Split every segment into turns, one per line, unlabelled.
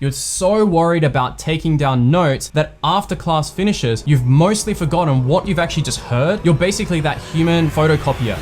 You're so worried about taking down notes that after class finishes, you've mostly forgotten what you've actually just heard. You're basically that human photocopier.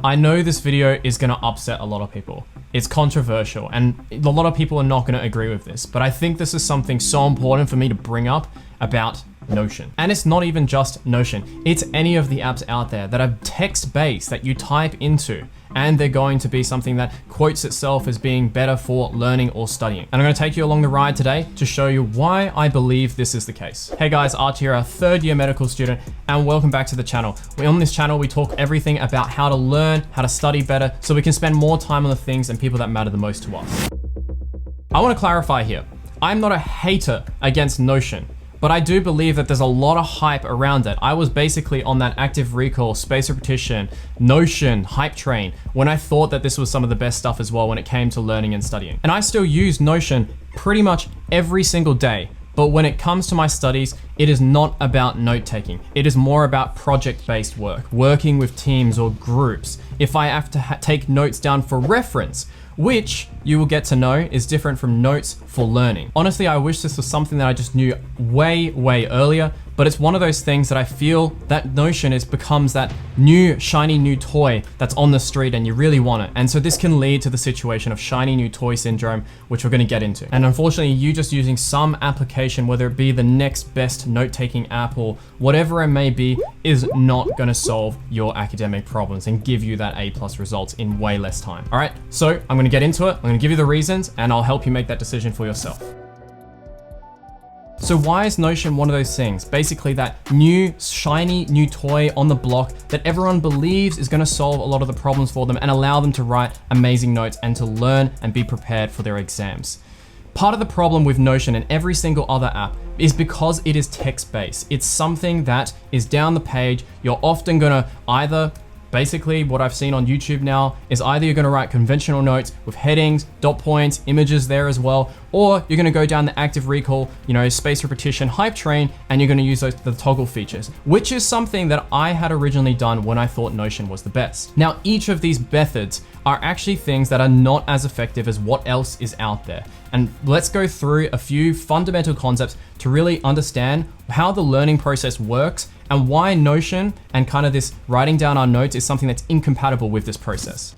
I know this video is gonna upset a lot of people. It's controversial and a lot of people are not gonna agree with this, but I think this is something so important for me to bring up about Notion. And it's not even just Notion, it's any of the apps out there that are text-based that you type into, and they're going to be something that quotes itself as being better for learning or studying. And I'm gonna take you along the ride today to show you why I believe this is the case. Hey guys, Archie here, a third year medical student, and welcome back to the channel. On this channel, we talk everything about how to learn, how to study better, so we can spend more time on the things and people that matter the most to us. I wanna clarify here, I'm not a hater against Notion, but I do believe that there's a lot of hype around it. I was basically on that active recall, spaced repetition, Notion, hype train, when I thought that this was some of the best stuff as well when it came to learning and studying. And I still use Notion pretty much every single day. But when it comes to my studies, it is not about note-taking. It is more about project-based work, working with teams or groups. If I have to take notes down for reference, which you will get to know is different from notes for learning. Honestly, I wish this was something that I just knew way earlier, but it's one of those things that I feel that Notion becomes that new, shiny new toy that's on the street and you really want it. And so this can lead to the situation of shiny new toy syndrome, which we're gonna get into. And unfortunately, you just using some application, whether it be the next best note-taking app or whatever it may be, is not gonna solve your academic problems and give you that A+ results in way less time. All right, so I'm gonna get into it. I'm gonna give you the reasons and I'll help you make that decision for yourself. So why is Notion one of those things? Basically that new, shiny, new toy on the block that everyone believes is gonna solve a lot of the problems for them and allow them to write amazing notes and to learn and be prepared for their exams. Part of the problem with Notion and every single other app is because it is text-based. It's something that is down the page. You're often gonna either basically, what I've seen on YouTube now is either you're gonna write conventional notes with headings, dot points, images there as well, or you're gonna go down the active recall, spaced repetition, hype train, and you're gonna use the toggle features, which is something that I had originally done when I thought Notion was the best. Now, each of these methods are actually things that are not as effective as what else is out there. And let's go through a few fundamental concepts to really understand how the learning process works and why Notion and kind of this writing down our notes is something that's incompatible with this process.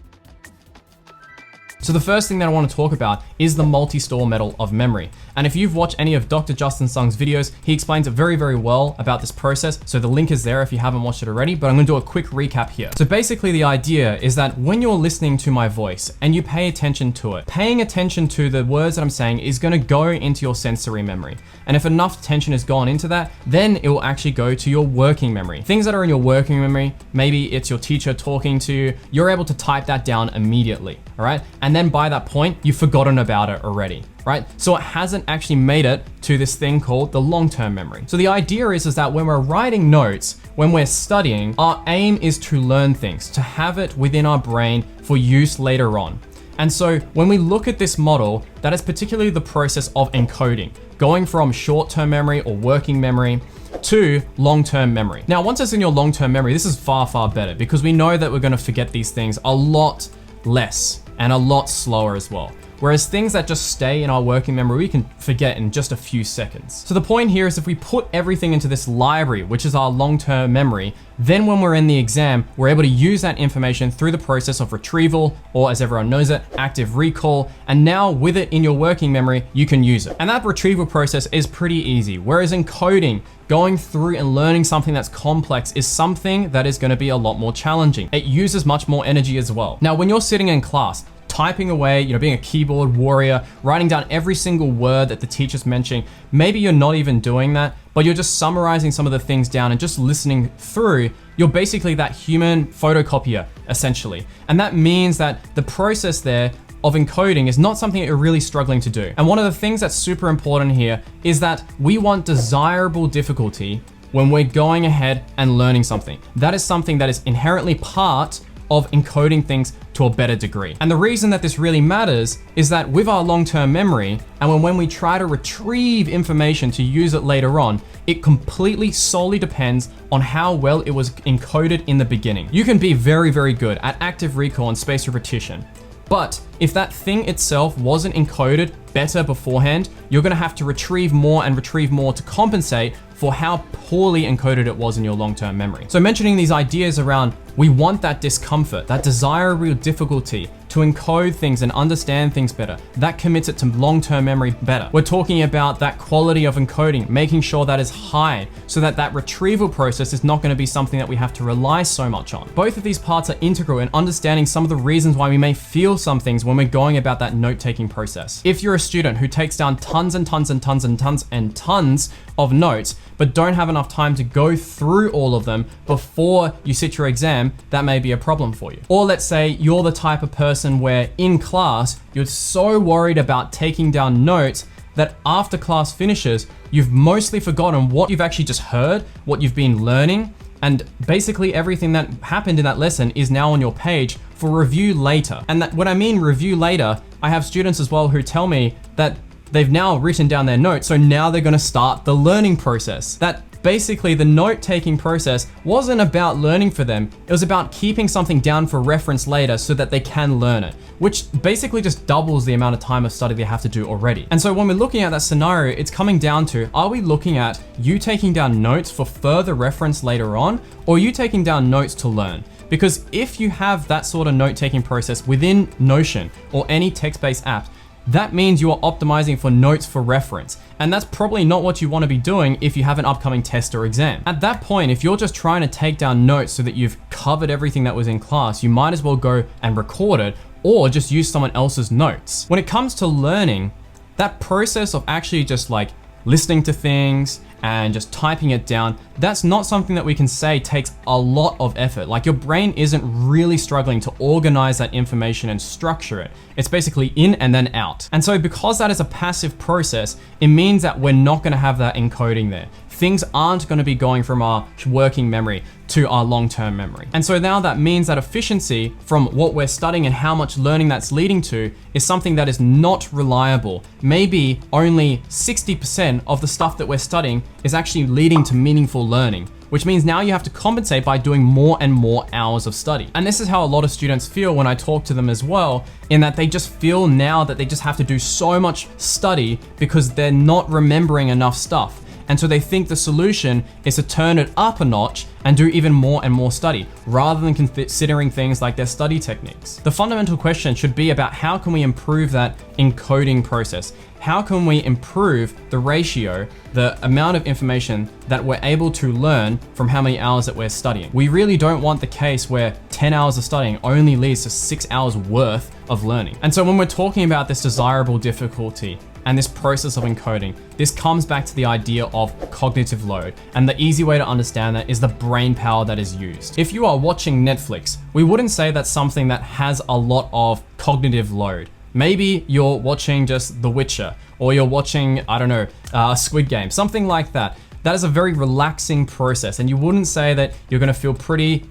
So the first thing that I want to talk about is the multi-store model of memory. And if you've watched any of Dr. Justin Sung's videos, he explains it very well about this process. So the link is there if you haven't watched it already, but I'm gonna do a quick recap here. So basically the idea is that when you're listening to my voice and you pay attention to it, paying attention to the words that I'm saying is gonna go into your sensory memory. And if enough attention has gone into that, then it will actually go to your working memory. Things that are in your working memory, maybe it's your teacher talking to you, you're able to type that down immediately, all right? And then by that point, you've forgotten about it already, right? So it hasn't actually made it to this thing called the long-term memory. So the idea is that when we're writing notes, when we're studying, our aim is to learn things, to have it within our brain for use later on. And so when we look at this model, that is particularly the process of encoding, going from short-term memory or working memory to long-term memory. Now, once it's in your long-term memory, this is far better because we know that we're gonna forget these things a lot less and a lot slower as well. Whereas things that just stay in our working memory, we can forget in just a few seconds. So the point here is if we put everything into this library, which is our long-term memory, then when we're in the exam, we're able to use that information through the process of retrieval, or as everyone knows it, active recall. And now with it in your working memory, you can use it. And that retrieval process is pretty easy. Whereas encoding, going through and learning something that's complex is something that is gonna be a lot more challenging. It uses much more energy as well. Now, when you're sitting in class, typing away, being a keyboard warrior, writing down every single word that the teacher's mentioning. Maybe you're not even doing that, but you're just summarizing some of the things down and just listening through. You're basically that human photocopier, essentially. And that means that the process there of encoding is not something that you're really struggling to do. And one of the things that's super important here is that we want desirable difficulty when we're going ahead and learning something. That is something that is inherently part of encoding things to a better degree. And the reason that this really matters is that with our long-term memory, and when we try to retrieve information to use it later on, it completely solely depends on how well it was encoded in the beginning. You can be very good at active recall and spaced repetition, But if that thing itself wasn't encoded better beforehand, you're gonna have to retrieve more and retrieve more to compensate for how poorly encoded it was in your long-term memory. So mentioning these ideas around, we want that discomfort, that desirable difficulty to encode things and understand things better. That commits it to long-term memory better. We're talking about that quality of encoding, making sure that is high so that that retrieval process is not gonna be something that we have to rely so much on. Both of these parts are integral in understanding some of the reasons why we may feel some things when we're going about that note-taking process. If you're a student who takes down tons and tons and tons and tons and tons of notes, but don't have enough time to go through all of them before you sit your exam, that may be a problem for you. Or let's say you're the type of person where in class, you're so worried about taking down notes that after class finishes, you've mostly forgotten what you've actually just heard, what you've been learning, and basically everything that happened in that lesson is now on your page for review later. And that, when I mean review later, I have students as well who tell me that they've now written down their notes, so now they're gonna start the learning process. That basically the note-taking process wasn't about learning for them, it was about keeping something down for reference later so that they can learn it, which basically just doubles the amount of time of study they have to do already. And so when we're looking at that scenario, it's coming down to, are we looking at you taking down notes for further reference later on, or are you taking down notes to learn? Because if you have that sort of note-taking process within Notion or any text-based app, that means you are optimizing for notes for reference. And that's probably not what you want to be doing if you have an upcoming test or exam. At that point, if you're just trying to take down notes so that you've covered everything that was in class, you might as well go and record it or just use someone else's notes. When it comes to learning, that process of actually just like listening to things and just typing it down, that's not something that we can say takes a lot of effort. Like your brain isn't really struggling to organize that information and structure it. It's basically in and then out. And so because that is a passive process, it means that we're not gonna have that encoding there. Things aren't gonna be going from our working memory to our long-term memory. And so now that means that efficiency from what we're studying and how much learning that's leading to is something that is not reliable. Maybe only 60% of the stuff that we're studying is actually leading to meaningful learning, which means now you have to compensate by doing more and more hours of study. And this is how a lot of students feel when I talk to them as well, in that they just feel now that they just have to do so much study because they're not remembering enough stuff. And so they think the solution is to turn it up a notch and do even more and more study, rather than considering things like their study techniques. The fundamental question should be about how can we improve that encoding process? How can we improve the ratio, the amount of information that we're able to learn from how many hours that we're studying? We really don't want the case where 10 hours of studying only leads to 6 hours worth of learning. And so when we're talking about this desirable difficulty and this process of encoding, this comes back to the idea of cognitive load. And the easy way to understand that is the brain power that is used. If you are watching Netflix, we wouldn't say that's something that has a lot of cognitive load. Maybe you're watching just The Witcher, or you're watching, I don't know, Squid Game, something like that. That is a very relaxing process, and you wouldn't say that you're gonna feel pretty,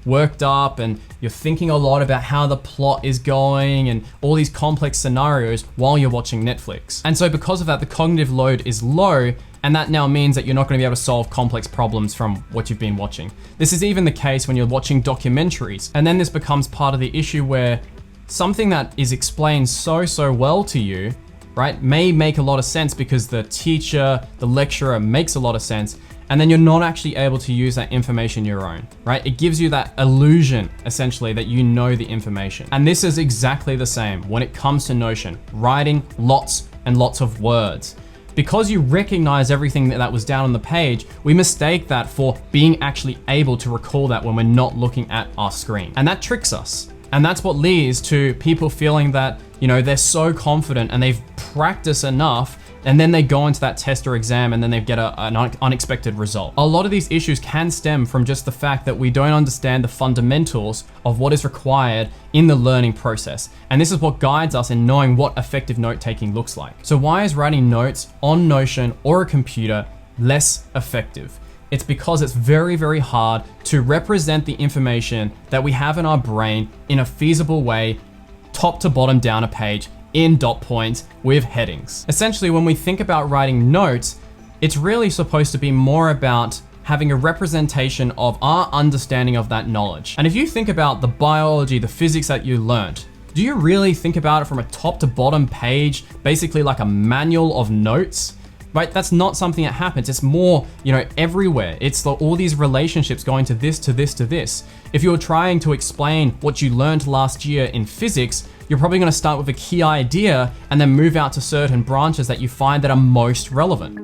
worked up and you're thinking a lot about how the plot is going and all these complex scenarios while you're watching Netflix. And so because of that, the cognitive load is low, and that now means that you're not gonna be able to solve complex problems from what you've been watching. This is even the case when you're watching documentaries, and then this becomes part of the issue where something that is explained so well to you, right, may make a lot of sense because the teacher, the lecturer makes a lot of sense, and then you're not actually able to use that information your own, right? It gives you that illusion, essentially, that you know the information. And this is exactly the same when it comes to Notion, writing lots and lots of words. Because you recognize everything that was down on the page, we mistake that for being actually able to recall that when we're not looking at our screen. And that tricks us. And that's what leads to people feeling that, they're so confident and they've practiced enough, and then they go into that test or exam and then they get an unexpected result. A lot of these issues can stem from just the fact that we don't understand the fundamentals of what is required in the learning process. And this is what guides us in knowing what effective note-taking looks like. So why is writing notes on Notion or a computer less effective? It's because it's very hard to represent the information that we have in our brain in a feasible way, top to bottom down a page, in dot points with headings. Essentially, when we think about writing notes, it's really supposed to be more about having a representation of our understanding of that knowledge. And if you think about the biology, the physics that you learned, Do you really think about it from a top to bottom page, basically like a manual of notes? Right? That's not something that happens. It's more, everywhere. It's all these relationships going to this, to this, to this. If you're trying to explain what you learned last year in physics, you're probably going to start with a key idea and then move out to certain branches that you find that are most relevant.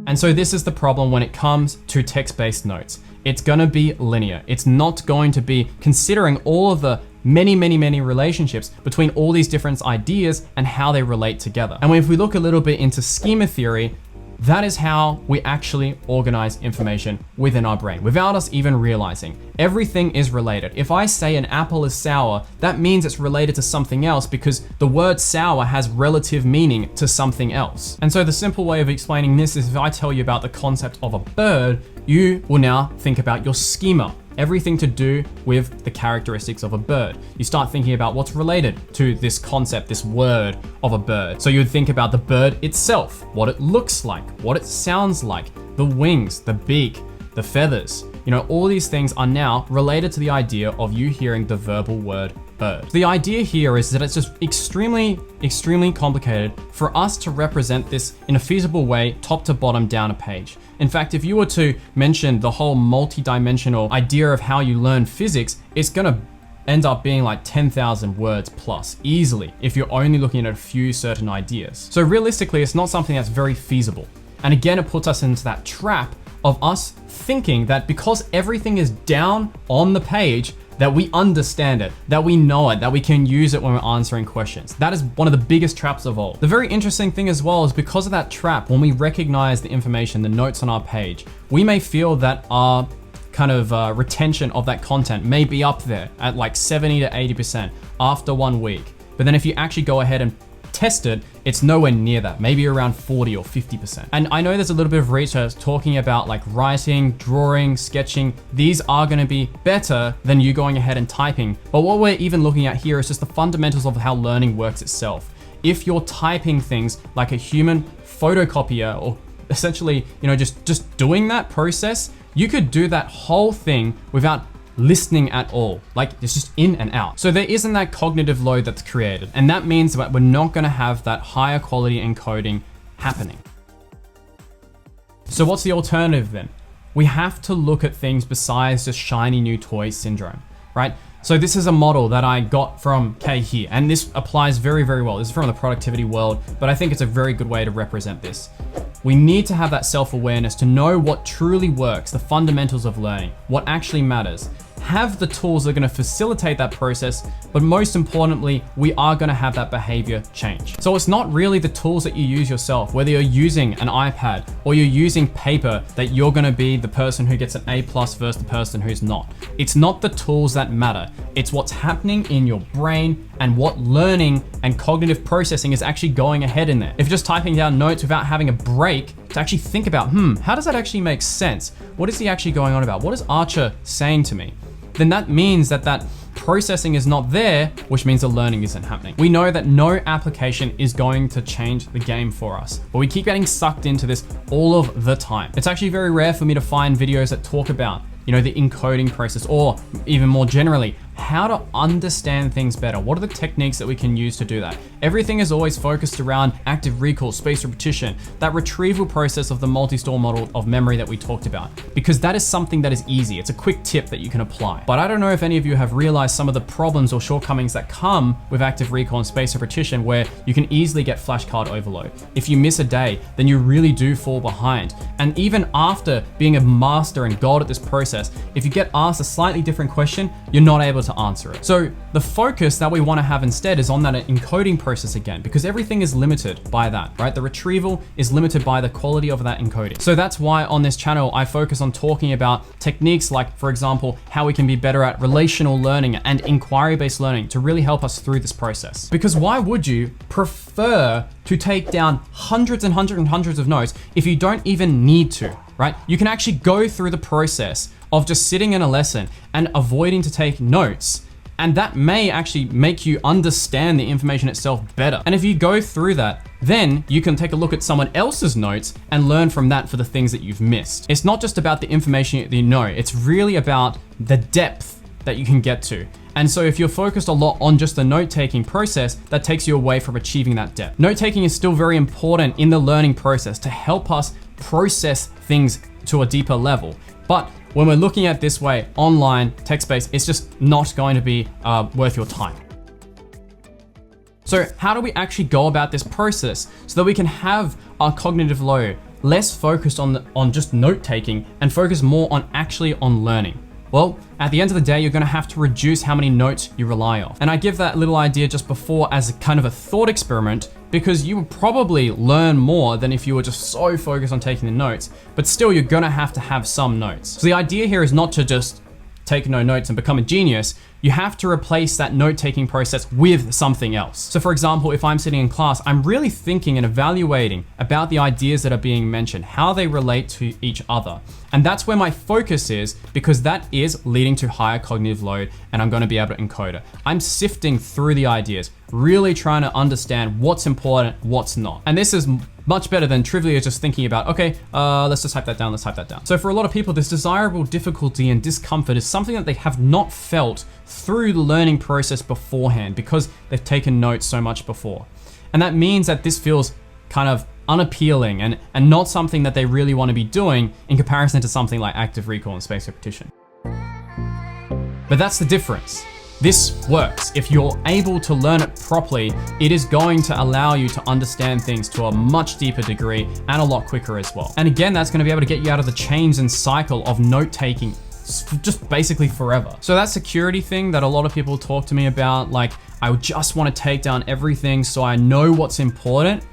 And so this is the problem when it comes to text-based notes. It's going to be linear. It's not going to be considering all of the many relationships between all these different ideas and how they relate together. And if we look a little bit into schema theory, that is how we actually organize information within our brain without us even realizing. Everything is related. If I say an apple is sour, that means it's related to something else because the word sour has relative meaning to something else. And so the simple way of explaining this is if I tell you about the concept of a bird, you will now think about your schema. Everything to do with the characteristics of a bird. You start thinking about what's related to this concept, this word of a bird. So you would think about the bird itself, what it looks like, what it sounds like, the wings, the beak, the feathers. All these things are now related to the idea of you hearing the verbal word bird. The idea here is that it's just extremely complicated for us to represent this in a feasible way, top to bottom down a page. In fact, if you were to mention the whole multi-dimensional idea of how you learn physics, it's gonna end up being like 10,000 words plus easily if you're only looking at a few certain ideas. So realistically, it's not something that's very feasible. And again, it puts us into that trap of us thinking that because everything is down on the page, that we understand it, that we know it, that we can use it when we're answering questions. That is one of the biggest traps of all. The very interesting thing as well is because of that trap, when we recognize the information, the notes on our page, we may feel that our kind of retention of that content may be up there at like 70 to 80% after 1 week. But then if you actually go ahead and test it, it's nowhere near that, maybe around 40 or 50%. And I know there's a little bit of research talking about like writing, drawing, sketching. These are gonna be better than you going ahead and typing. But what we're even looking at here is just the fundamentals of how learning works itself. If you're typing things like a human photocopier or essentially, just doing that process, you could do that whole thing without listening at all. Like it's just in and out. So there isn't that cognitive load that's created. And that means that we're not gonna have that higher quality encoding happening. So what's the alternative then? We have to look at things besides just shiny new toy syndrome, right? So this is a model that I got from Kay here, and this applies very well. This is from the productivity world, but I think it's a very good way to represent this. We need to have that self-awareness to know what truly works, the fundamentals of learning, what actually matters. Have the tools that are gonna facilitate that process, but most importantly, we are gonna have that behavior change. So it's not really the tools that you use yourself, whether you're using an iPad or you're using paper, that you're gonna be the person who gets an A+ versus the person who's not. It's not the tools that matter. It's what's happening in your brain and what learning and cognitive processing is actually going ahead in there. If you're just typing down notes without having a break to actually think about, how does that actually make sense? What is he actually going on about? What is Archer saying to me? Then that means that processing is not there, which means the learning isn't happening. We know that no application is going to change the game for us, but we keep getting sucked into this all of the time. It's actually very rare for me to find videos that talk about, the encoding process, or even more generally, how to understand things better. What are the techniques that we can use to do that? Everything is always focused around active recall, spaced repetition, that retrieval process of the multi-store model of memory that we talked about, because that is something that is easy. It's a quick tip that you can apply. But I don't know if any of you have realized some of the problems or shortcomings that come with active recall and spaced repetition, where you can easily get flashcard overload. If you miss a day, then you really do fall behind. And even after being a master and god at this process, if you get asked a slightly different question, you're not able to answer it. So the focus that we want to have instead is on that encoding process again, because everything is limited by that, right? The retrieval is limited by the quality of that encoding. So that's why on this channel, I focus on talking about techniques like, for example, how we can be better at relational learning and inquiry-based learning to really help us through this process. Because why would you prefer to take down hundreds and hundreds and hundreds of notes if you don't even need to, right? You can actually go through the process of just sitting in a lesson and avoiding to take notes. And that may actually make you understand the information itself better. And if you go through that, then you can take a look at someone else's notes and learn from that for the things that you've missed. It's not just about the information that you know, it's really about the depth that you can get to. And so if you're focused a lot on just the note-taking process, that takes you away from achieving that depth. Note-taking is still very important in the learning process to help us process things to a deeper level. But when we're looking at this way, online, text-based, it's just not going to be worth your time. So how do we actually go about this process so that we can have our cognitive load less focused on just note-taking and focus more on actually on learning? Well, at the end of the day, you're gonna have to reduce how many notes you rely on. And I give that little idea just before as a kind of a thought experiment, because you would probably learn more than if you were just so focused on taking the notes, but still you're gonna have to have some notes. So the idea here is not to just take no notes and become a genius. You have to replace that note-taking process with something else. So for example, if I'm sitting in class, I'm really thinking and evaluating about the ideas that are being mentioned, how they relate to each other. And that's where my focus is, because that is leading to higher cognitive load, and I'm gonna be able to encode it. I'm sifting through the ideas, really trying to understand what's important, what's not. And this is much better than trivially just thinking about, okay, let's just type that down, let's type that down. So for a lot of people, this desirable difficulty and discomfort is something that they have not felt through the learning process beforehand because they've taken notes so much before. And that means that this feels kind of unappealing and not something that they really want to be doing in comparison to something like active recall and spaced repetition. But that's the difference. This works. If you're able to learn it properly, it is going to allow you to understand things to a much deeper degree and a lot quicker as well. And again, that's going to be able to get you out of the chains and cycle of note-taking just basically forever. So that security thing that a lot of people talk to me about, like, I just want to take down everything so I know what's important.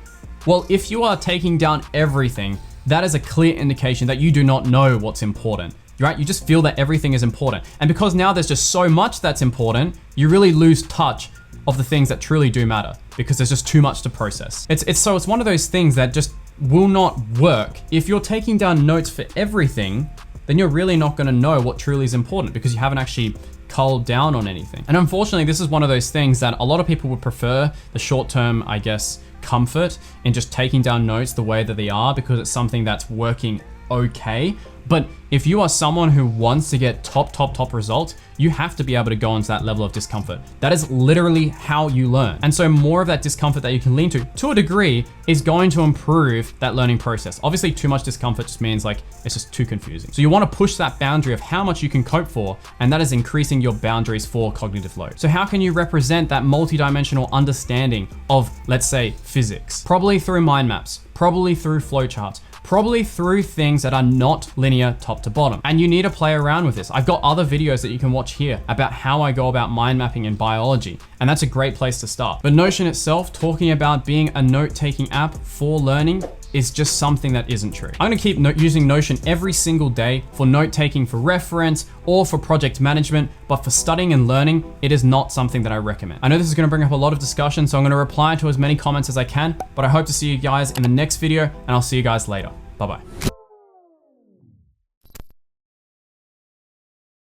Well, if you are taking down everything, that is a clear indication that you do not know what's important. Right? You just feel that everything is important. And because now there's just so much that's important, you really lose touch of the things that truly do matter because there's just too much to process. It's one of those things that just will not work. If you're taking down notes for everything, then you're really not gonna know what truly is important because you haven't actually culled down on anything. And unfortunately, this is one of those things that a lot of people would prefer the short-term, I guess, comfort in just taking down notes the way that they are because it's something that's working okay. But if you are someone who wants to get top results, you have to be able to go into that level of discomfort. That is literally how you learn. And so more of that discomfort that you can lean to a degree, is going to improve that learning process. Obviously, too much discomfort just means like, it's just too confusing. So you wanna push that boundary of how much you can cope for, and that is increasing your boundaries for cognitive load. So how can you represent that multidimensional understanding of, let's say, physics? Probably through mind maps, probably through flowcharts, probably through things that are not linear top to bottom. And you need to play around with this. I've got other videos that you can watch here about how I go about mind mapping in biology, and that's a great place to start. But Notion itself, talking about being a note-taking app for learning, is just something that isn't true. I'm gonna keep using Notion every single day for note-taking for reference or for project management, but for studying and learning, it is not something that I recommend. I know this is gonna bring up a lot of discussion, so I'm gonna reply to as many comments as I can, but I hope to see you guys in the next video, and I'll see you guys later. Bye-bye.